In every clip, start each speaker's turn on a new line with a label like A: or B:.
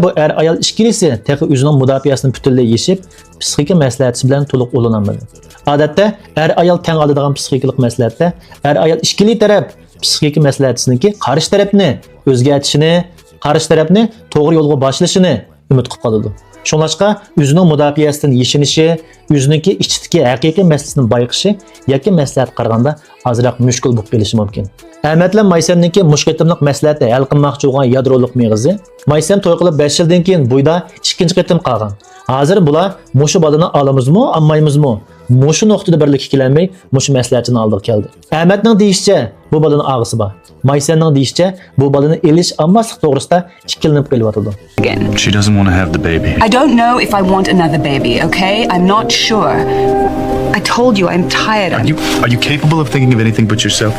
A: Bu ayol ikkilisi texi o'zining mudofaasini butunlay yeshib, psixika maslahati bilan to'liq o'linolmadi. Odatda ayol teng oladigan psixikalik maslahatda ayol ikkili taraf psixika maslahatiniki qarshi tarafni o'zgartishini, qarshi tarafni to'g'ri yo'lga boshlashini umid qilib qoladi. Shunlashqa o'zining mudofaasidan yeshinishi, o'ziniki ichidagi haqiqiy masalasini bayqishi yoki maslahat qaraganda ozroq mushkul bo'lib qolishi mumkin. Ahmadlan Maysamniki mushqitimliq maslahatni hal qilmoqchi bo'lgan yadroliq meg'izi Maysam to'y qilib 5 yildan keyin buyda ikkinchi qitim qolgan. Hozir bular mushu balani olamizmi, olmaymizmi? Mushu nuqtada birlikka kelanmay, mushu maslahatini oldiga keldi. Ahmadning deyishicha, bu balani og'isi bor. Maysamning deyishicha, bu balani elish olmaslik to'g'risida ikkilanib qelyapti.
B: She doesn't want to have the baby.
C: I don't know if I want another baby, okay? I'm not sure. I told you I'm tired.
B: Are you capable of thinking of anything but yourself?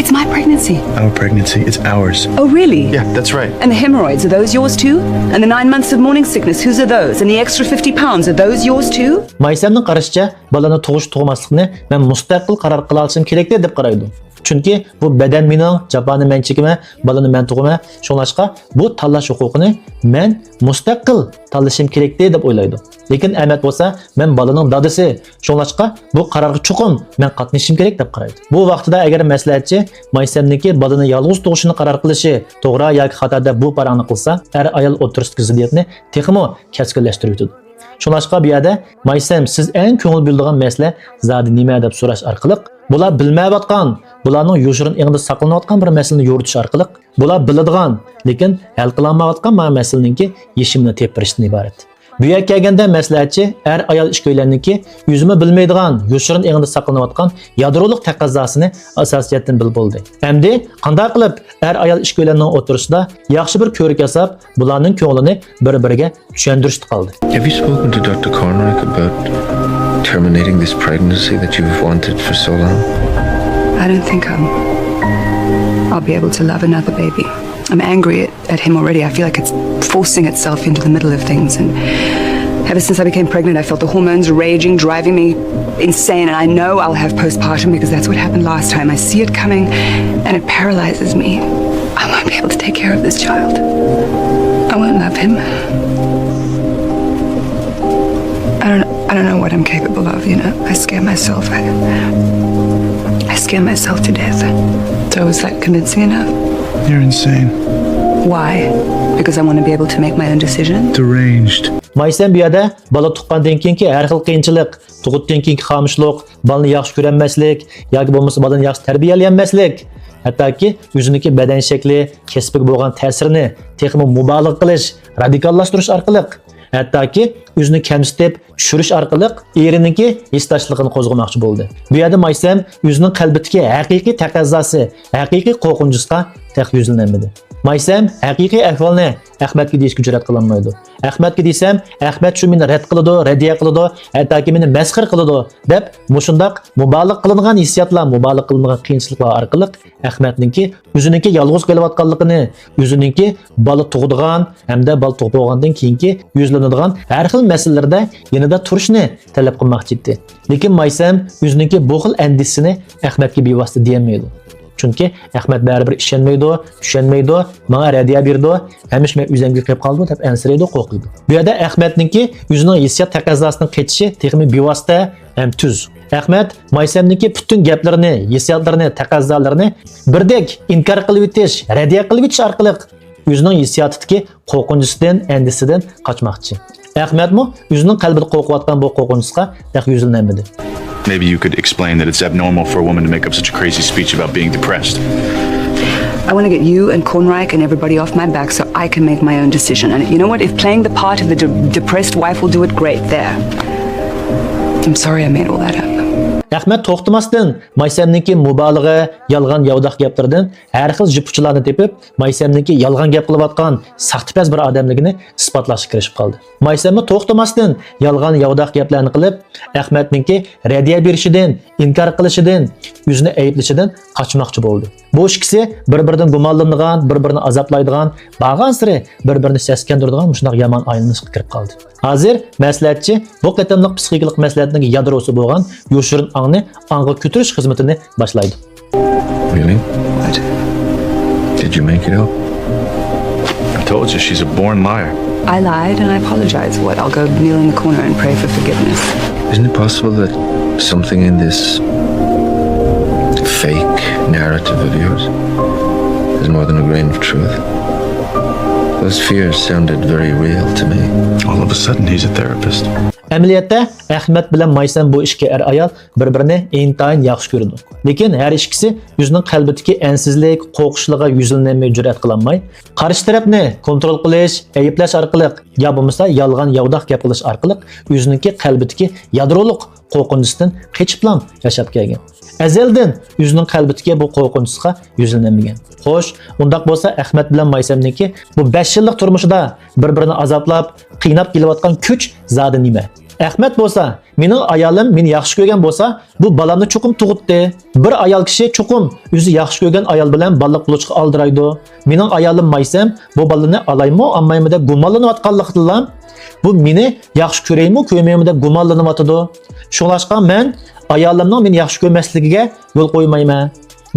C: It's my pregnancy.
B: Our pregnancy, it's ours.
C: Oh, really?
B: Yeah, that's right.
C: And the hemorrhoids, are those yours too? And the 9 months of morning sickness, whose are those? And the extra 50 pounds, are those yours too?
A: Maysamning qarashicha, balani tug'ish-tug'maslikni men mustaqil qaror qila olishim kerak deb qaraydi. Chunki bu badan mening, jaboni men chekima, balani men tug'ima, shunlashqa bu tanlash huquqini men mustaqil tanlashim kerak deb o'ylaydi. Lekin Ahmad bo'lsa, men balaning dadasi, shunlashqa bu qarorga chuqum men qatnashishim kerak deb qaraydi. Bu vaqtida agar maslahatchi Maysamniki balani yolg'iz tug'ishini qaror qilishi to'g'ri yoki xato deb bu parangni qilsa, ayol o'tirisidagi ziddiyatni texmo keskinlashtirib o'tadi. Shunlashqa bu yerda Maysam siz eng ko'ngil bildigan masala zodi nima deb so'rash orqali bular bilmayotgan, bularning yoshirin engida saqlanayotgan bir masalani yoritish orqali bular biladigan, lekin hal qilinmayotgan masalaninki yechimini teptirishdan iborat. Bu yerga kelganda maslahatchi ayol ishko'ylarniki o'zini bilmaydigan, yoshirin engida saqlanayotgan yadroliq taqozzosini asosiyatdan bilib bo'ldi. Endi qanday qilib ayol ishko'ylarning o'tirisida yaxshi bir ko'rik yasab, bularning ko'nglini bir-biriga tushuntirishdi qoldi.
B: Have you spoken to Dr. Cornrick about terminating this pregnancy that you've wanted for so long?
C: I don't think I'll be able to love another baby. I'm angry at him already. I feel like it's forcing itself into the middle of things. And ever since I became pregnant, I felt the hormones raging, driving me insane. And I know I'll have postpartum because that's what happened last time. I see it coming and it paralyzes me. I won't be able to take care of this child. I won't love him. I don't know what I'm capable of, you know. I scare myself. I scare myself to death. So is that convincing enough?
B: You're insane.
C: Why? Because I want to be able to make my own decision?
B: Deranged.
A: Maysam bu yerda bola tuqqandan keyingi har xil qiyinchilik, tug'utdan keyingi xomishlik, bolani yaxshi ko'rolmaslik yoki bo'lmasa bolani yaxshi tarbiyalaolmaslik, hattoki o'ziniki badan shakli, kasbiga bo'lgan ta'sirini texmo mubolag'a qilish, radikallashtirish orqali, hattoki o'zini kamsitib, tushirish orqali erininki hissdoshligini qo'zg'amoqchi bo'ldi. Bu yerda Maysam o'zining qalbidagi haqiqiy taqozzosi, haqiqiy qo'rqinchisiga yuzlanmadi. Maysam haqiqiy ahvolni Ahmadga deyishga jur'at qilolmaydi. Ahmadga desam, Ahmad shu meni rad qiladi, radiya qiladi, hattoki meni masxir qiladi deb mushundaq mubolag'a qilingan hissiyotlar, mubolag'a qilingan qiyinchiliklar orqali Ahmadninki o'ziniki yolg'iz qolayotganligini, o'ziniki bola tug'digan hamda bola tug'ib keyingi yuzlanadigan har xil masalalarda yanada turishni talab qilmoqchi edi. Lekin Maysam o'ziniki bu xil andisini Ahmadga bevosita deyolmaydi. Chunki Ahmad baribir ishonmaydi, tushunmaydi, menga radiya berdi, hamish men o'zimga qilib qoldim deb ansiraydi, qo'rqiydi. Bu yerda Ahmadninki o'zining hissiyot taqozzosining qetishi texmi bevosita ham tuz. Ahmad Maysamniki butun gaplarini, hissiyotlarini, taqozzolarini birdek inkor qilib o'tish, radiya qilib o'tish orqali o'zining hissiyotidagi qo'rqinchisidan, andisidan qochmoqchi. Ahmadmi o'zining qalbida qo'rqayotgan bu qo'rqinchisiga yuzlanmadi.
B: Maybe you could explain that it's abnormal for a woman to make up such a crazy speech about being depressed.
C: I want to get you and Cornrick and everybody off my back so I can make my own decision. And you know what? If playing the part of the depressed wife will do it, great. There. I'm sorry I made all that up.
A: Ahmad to'xtamasdan Maysamniki mubolag'a, yolg'on yovdaq gaplardan har xil jipuchilarni tepib, Maysamniki yolg'on gap qilayotgan saxtipaz bir odamligini isbotlashga kirishib qoldi. Maysamni to'xtamasdan yolg'on yovdaq gaplarni qilib, Ahmadniki radiya berishidan, inkor qilishidan, o'zini ayblashidan qochmoqchi bo'ldi. Bu ikkisi bir-biridan gumonlanadigan, bir-birini azoblaydigan, bag'an siri bir-birini seskandiradigan shunday yomon aylanishga kirib qoldi. Hozir maslahatchi bu qatamliq psixikalik maslahatning yadrosi bo'lgan yoshirin аңны аңға көтіріш қызметini başlaydı.
B: Really?
C: What?
B: Did you make it up?
D: told you, she's a born liar.
C: I lied and I apologize. What? I'll go kneel in the corner and pray for forgiveness.
B: Isn't it possible that something in this fake narrative of yours is more than a grain of truth? Those fears sounded very real to me.
D: All of a sudden, he's a therapist.
A: Amaliyotda Ahmad bilan Maysam bu ikki ayol bir-birini intayin yaxshi ko'rdi. Lekin har ikkisi o'zining qalbidagi ansizlik, qo'rqishligiga yuzlanmay jur'at qilolmay, qarshi tarafni kontrol qilish, ayiblash orqali yo bo'lmasa yolg'on yovdaq gap qilish orqali o'zining qalbidagi yadroliq qo'rqinchdan qechiblan yashab kelgan. Azaldan o'zining qalbidagi bu qo'rqinchga yuzlanmagan. Xo'sh, undaq bo'lsa Ahmad bilan Maysamniki bu 5 yillik turmushida bir-birini azoblab, qiynab kelayotgan kuch zodi nima? Ahmad bo'lsa, mening ayolim meni yaxshi ko'rgan bo'lsa, bu balamni cho'qim tug'itdi. Bir ayol kishi cho'qim o'zi yaxshi ko'rgan ayol bilan baliq bulishga oldiraydi. Mening ayolim Maysam bu balani olaymi, olmaymi deb gumonlanayotganligidan bu meni yaxshi ko'raymi, ko'rmaymi deb gumonlanyotdi. Shunlashqa men ayolimning meni yaxshi ko'rmasligiga yo'l qo'ymayman.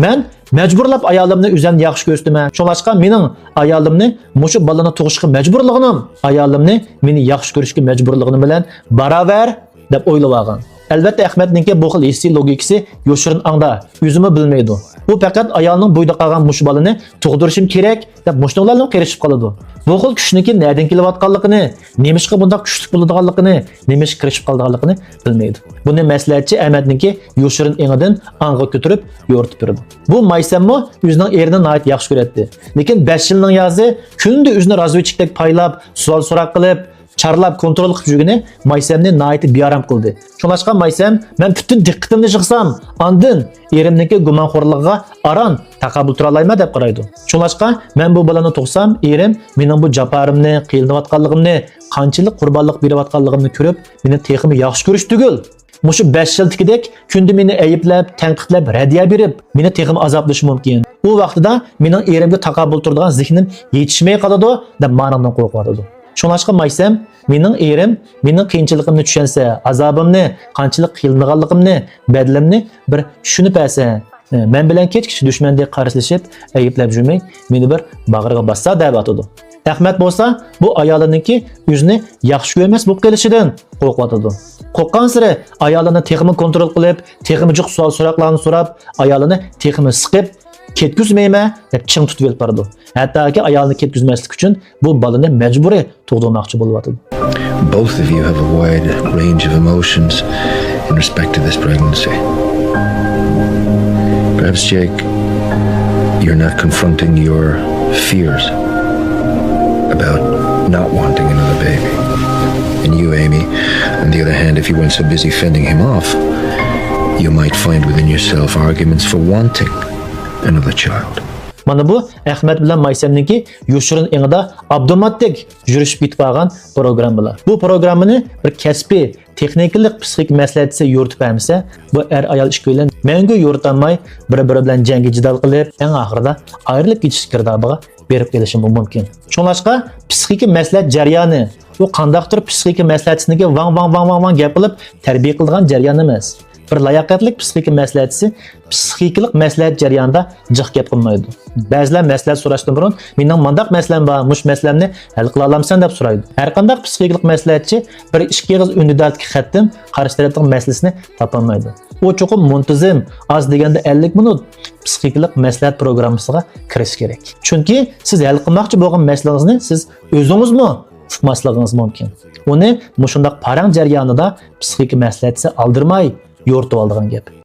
A: Men majburlab ayolimni o'zimni yaxshi ko'rsaman. Shunlashqa mening ayolimni mushu balani tug'ishga majburligim, ayolimni meni yaxshi ko'rishga majburligim bilan barobar deb o'ylab olgan. Albatta Ahmadningki bu xil hissiy logikasi yoshirin аңда, o'zimi bilmaydi. U faqat ayolning bo'yda qolgan mush balani tug'dirishim kerak deb mushnolarni qirishib qoladi. Bu xil kuchniki nerdan kelayotganligini, nemishqa bunday kuchli bo'ladiganligini, nemish kirishib qolganligini bilmaydi. Buni maslahatchi Ahmadningki yoshirin еңidan аңga ko'tarib yo'rtib turdi. Bu Maysammo o'zining erini nihoyat yaxshi ko'radi. Lekin 5 yilning yozi kunda o'zini razvedchikdek paylab, savol so'roq qilib, charlab kontrol qilib yurgani Maysamni nihoyat bearam qildi. Shunlashqa Maysam men butun diqqatimni yig'sam, andin erimniki gumonxo'rligiga aran taqabul tura olmayman deb qaraydi. Shunlashqa men bu balani tug'sam, erim mening bu japarimni, qiynayotganligimni, qanchalik qurbonlik berayotganligimni ko'rib, meni texmi yaxshi ko'rish tugul. Mushu 5 yildagidek kunda meni ayiblab, tanqidlab, radiya berib, meni texmi azoblashi mumkin. U vaqtida mening erimga taqabul turadigan zehnim yetishmay qoladi deb ma'nodan qo'rqyotdi. Shunlashqa Maysam mening erim mening qiyinchiligimni tushunsa, azobimni, qanchalik qiynalganligimni, badilimni bir tushunib olsa, men bilan kechkichi dushmandek qarashib, ayiblab yurmay, meni bir bag'riga bassa deb atadi. Ahmad bo'lsa, bu ayoliniki o'zini yaxshi ko'rmas bo'lib kelishidan qo'rqyotdi. Qo'rqqan sari ayolini texmi kontrol qilib, texmi jiq savol so'roqlarni so'rab, ayolini texmi siqib ketkizmayman deb ching tutib olib boradi. Hattoki ayolni ketkizmaslik uchun bu balani majburiy tug'dirmoqchi bo'lyapti.
B: Both of you have a wide range of emotions in respect to this pregnancy. Perhaps, Jake, you're not confronting your fears about not wanting another baby. And you, Amy, on the other hand, if you weren't so busy fending him off, you might find within yourself arguments for wanting another child.
A: Mana bu Ahmad bilan Maysamniki yoshirin еңida avtomatik yurishib ketib qolgan program bular. Bu programmani bir kasbiy, texnikalik psixik maslahatchi yo'rtib bermasa, bu ayol ish bilan mangu yo'rtamay, bir-biri bilan jangi jidal qilib, eng oxirida ayrilib ketish girdobiga berib kelishi mumkin. Shunlashqa psixik maslahat jarayoni bu qandaqdir psixik maslahatchiniki vang gap qilib tarbiya qilgan jarayon emas. Bir layoqatli psixik maslahatchisi psixiklik maslahat jarayonida jiq gap qilmaydi. Ba'zilar maslahat so'rashdan burun mening mandaq maslam bor, mush maslamni hal qila olamsan deb so'raydi. Har qanday psixiklik maslahatchi bir ikki og'iz undidagi xatdan qarshi tarafning maslasini topolmaydi. U cho'qim muntazam, az deganda 50 minut psixiklik maslahat programmasiga kirish kerak. Chunki siz hal qilmoqchi bo'lgan masalaningizni siz o'zingizmi uqmasligingiz mumkin. Uni mushundaq parang jarayonida psixik maslahatchi aldirmay yo'rtib oldigan gap.